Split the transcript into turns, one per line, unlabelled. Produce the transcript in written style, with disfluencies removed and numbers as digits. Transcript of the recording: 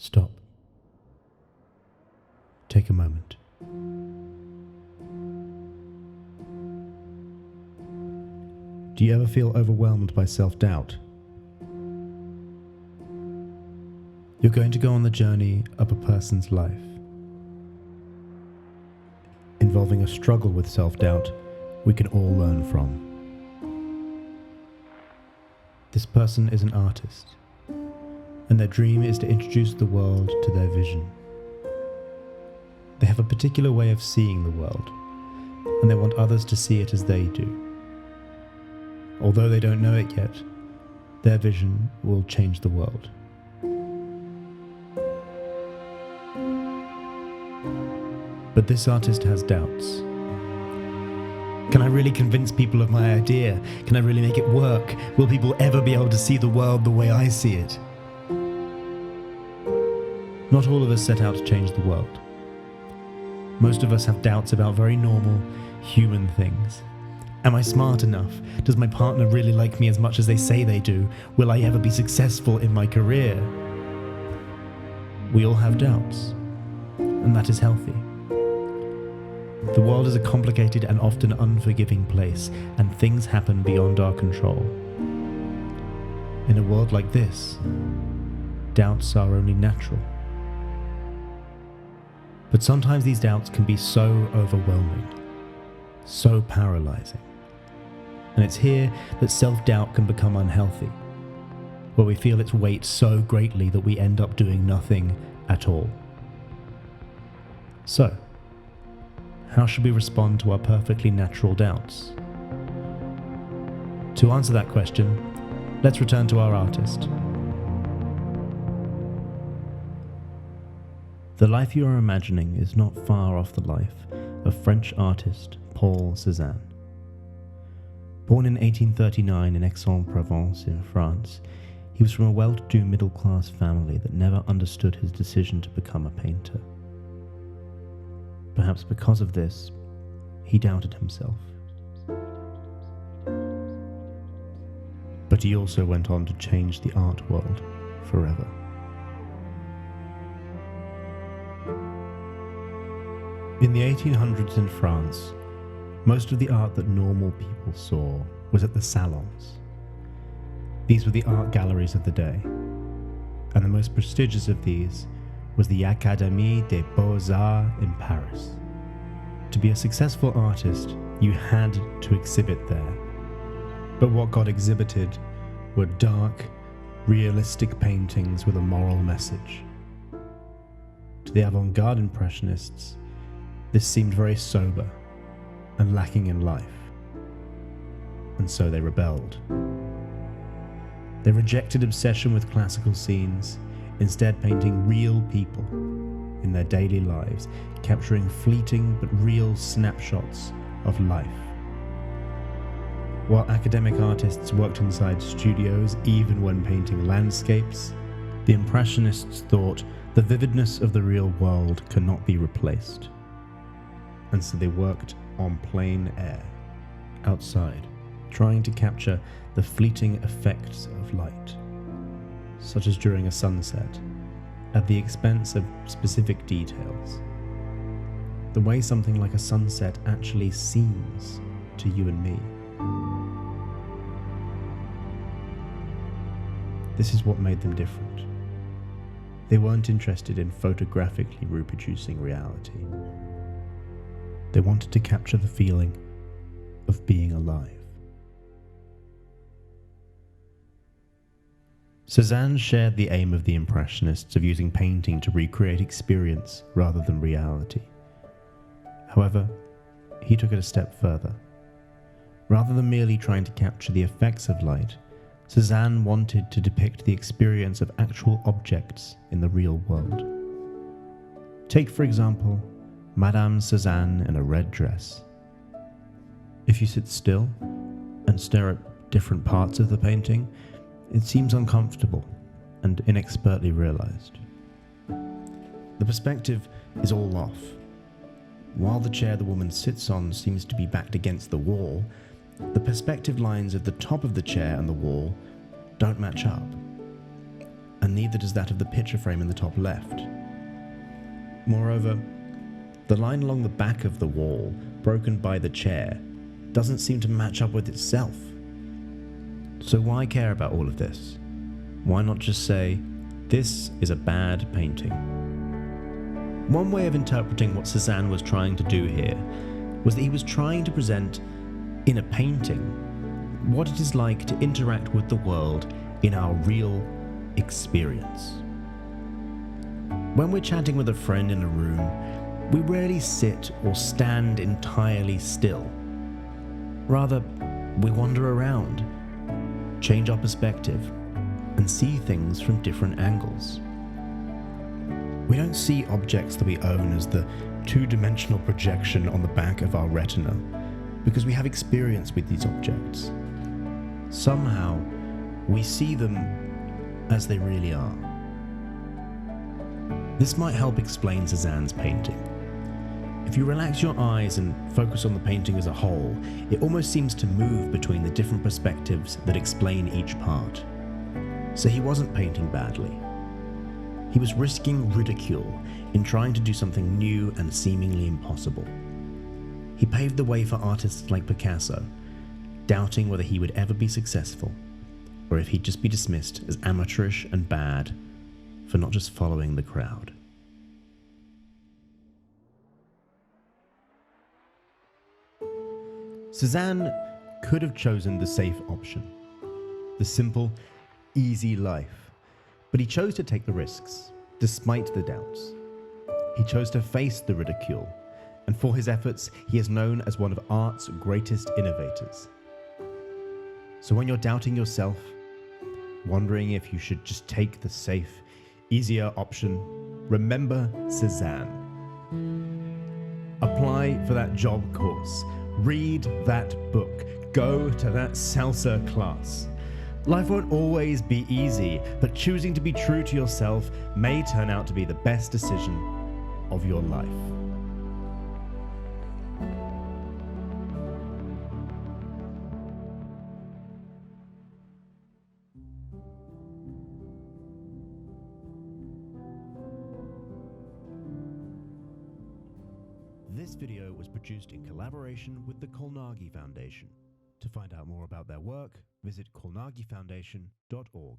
Stop. Take a moment. Do you ever feel overwhelmed by self-doubt? You're going to go on the journey of a person's life, involving a struggle with self-doubt we can all learn from. This person is an artist, and their dream is to introduce the world to their vision. They have a particular way of seeing the world, and they want others to see it as they do. Although they don't know it yet, their vision will change the world. But this artist has doubts. Can I really convince people of my idea? Can I really make it work? Will people ever be able to see the world the way I see it? Not all of us set out to change the world. Most of us have doubts about very normal, human things. Am I smart enough? Does my partner really like me as much as they say they do? Will I ever be successful in my career? We all have doubts, and that is healthy. The world is a complicated and often unforgiving place, and things happen beyond our control. In a world like this, doubts are only natural. But sometimes these doubts can be so overwhelming, so paralyzing. And it's here that self-doubt can become unhealthy, where we feel its weight so greatly that we end up doing nothing at all. So, how should we respond to our perfectly natural doubts? To answer that question, let's return to our artist. The life you are imagining is not far off the life of French artist Paul Cézanne. Born in 1839 in Aix-en-Provence in France, he was from a well-to-do middle-class family that never understood his decision to become a painter. Perhaps because of this, he doubted himself. But he also went on to change the art world forever. In the 1800s in France, most of the art that normal people saw was at the salons. These were the art galleries of the day, and the most prestigious of these was the Académie des Beaux-Arts in Paris. To be a successful artist, you had to exhibit there. But what got exhibited were dark, realistic paintings with a moral message. To the avant-garde impressionists, this seemed very sober and lacking in life, and so they rebelled. They rejected obsession with classical scenes, instead painting real people in their daily lives, capturing fleeting but real snapshots of life. While academic artists worked inside studios, even when painting landscapes, the Impressionists thought the vividness of the real world cannot be replaced. And so they worked on plein air, outside, trying to capture the fleeting effects of light, such as during a sunset, at the expense of specific details. The way something like a sunset actually seems to you and me. This is what made them different. They weren't interested in photographically reproducing reality. They wanted to capture the feeling of being alive. Cezanne shared the aim of the Impressionists of using painting to recreate experience rather than reality. However, he took it a step further. Rather than merely trying to capture the effects of light, Cezanne wanted to depict the experience of actual objects in the real world. Take, for example, Madame Cezanne in a red dress. If you sit still and stare at different parts of the painting, it seems uncomfortable and inexpertly realized. The perspective is all off. While the chair the woman sits on seems to be backed against the wall, the perspective lines at the top of the chair and the wall don't match up. and neither does that of the picture frame in the top left. Moreover, the line along the back of the wall, broken by the chair, doesn't seem to match up with itself. So why care about all of this? Why not just say, this is a bad painting? One way of interpreting what Cezanne was trying to do here was that he was trying to present, in a painting, what it is like to interact with the world in our real experience. When we're chatting with a friend in a room, we rarely sit or stand entirely still. Rather, we wander around, change our perspective, and see things from different angles. We don't see objects that we own as the two-dimensional projection on the back of our retina, because we have experience with these objects. Somehow, we see them as they really are. This might help explain Cezanne's painting. If you relax your eyes and focus on the painting as a whole, it almost seems to move between the different perspectives that explain each part. So he wasn't painting badly. He was risking ridicule in trying to do something new and seemingly impossible. He paved the way for artists like Picasso, doubting whether he would ever be successful, or if he'd just be dismissed as amateurish and bad for not just following the crowd. Cezanne could have chosen the safe option, the simple, easy life, but he chose to take the risks, despite the doubts. He chose to face the ridicule, and for his efforts, he is known as one of art's greatest innovators. So when you're doubting yourself, wondering if you should just take the safe, easier option, remember Cezanne. Apply for that job course. Read that book. Go to that salsa class. Life won't always be easy, but choosing to be true to yourself may turn out to be the best decision of your life. This video was produced in collaboration with the Carnegie Foundation. To find out more about their work, visit carnegiefoundation.org.